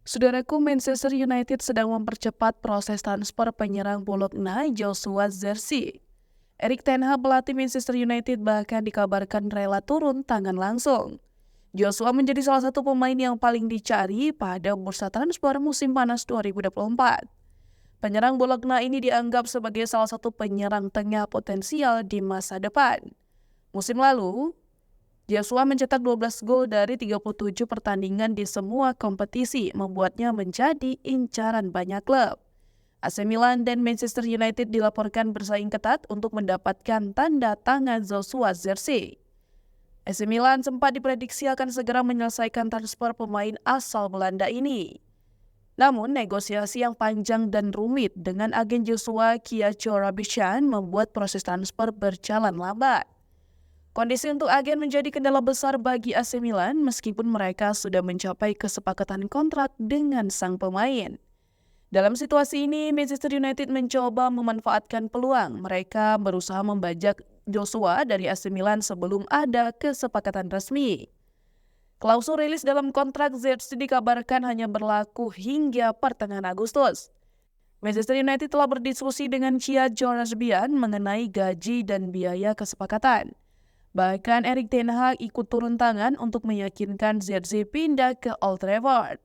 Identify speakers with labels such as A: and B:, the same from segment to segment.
A: Saudaraku, Manchester United sedang mempercepat proses transfer penyerang Bologna Joshua Zirkzee. Erik ten Hag, pelatih Manchester United, bahkan dikabarkan rela turun tangan langsung. Joshua menjadi salah satu pemain yang paling dicari pada bursa transfer musim panas 2024. Penyerang Bologna ini dianggap sebagai salah satu penyerang tengah potensial di masa depan. Musim lalu, Joshua mencetak 12 gol dari 37 pertandingan di semua kompetisi, membuatnya menjadi incaran banyak klub. AC Milan dan Manchester United dilaporkan bersaing ketat untuk mendapatkan tanda tangan Joshua Zirkzee. AC Milan sempat diprediksi akan segera menyelesaikan transfer pemain asal Belanda ini. Namun, negosiasi yang panjang dan rumit dengan agen Joshua, Kyacho Rabishan, membuat proses transfer berjalan lambat. Kondisi untuk agen menjadi kendala besar bagi AC Milan meskipun mereka sudah mencapai kesepakatan kontrak dengan sang pemain. Dalam situasi ini, Manchester United mencoba memanfaatkan peluang. Mereka berusaha membajak Joshua dari AC Milan sebelum ada kesepakatan resmi. Klausul rilis dalam kontrak Zirkzee dikabarkan hanya berlaku hingga pertengahan Agustus. Manchester United telah berdiskusi dengan Kyacho Rabishan mengenai gaji dan biaya kesepakatan. Bahkan Erik ten Hag ikut turun tangan untuk meyakinkan Zirkzee pindah ke Old Trafford.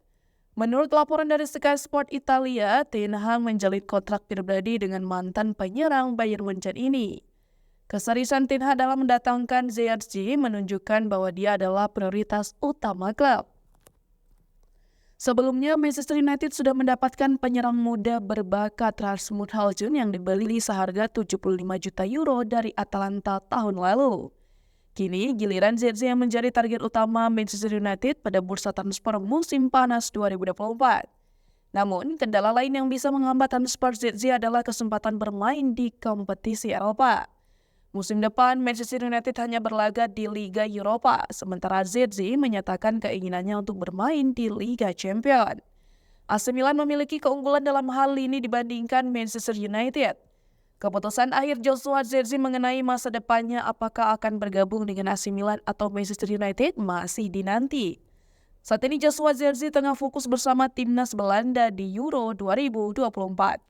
A: Menurut laporan dari Sky Sport Italia, ten Hag menjalin kontrak pribadi dengan mantan penyerang Bayern Munchen ini. Keseriusan ten Hag dalam mendatangkan Zirkzee menunjukkan bahwa dia adalah prioritas utama klub. Sebelumnya, Manchester United sudah mendapatkan penyerang muda berbakat Rasmus Højlund yang dibeli seharga 75 juta euro dari Atalanta tahun lalu. Kini, giliran Zirkzee yang menjadi target utama Manchester United pada bursa transfer musim panas 2024. Namun, kendala lain yang bisa menghambat transfer Zirkzee adalah kesempatan bermain di kompetisi Eropa. Musim depan, Manchester United hanya berlaga di Liga Eropa, sementara Zirkzee menyatakan keinginannya untuk bermain di Liga Champions. AC Milan memiliki keunggulan dalam hal ini dibandingkan Manchester United. Keputusan akhir Joshua Zirkzee mengenai masa depannya apakah akan bergabung dengan AC Milan atau Manchester United masih dinanti. Saat ini Joshua Zirkzee tengah fokus bersama timnas Belanda di Euro 2024.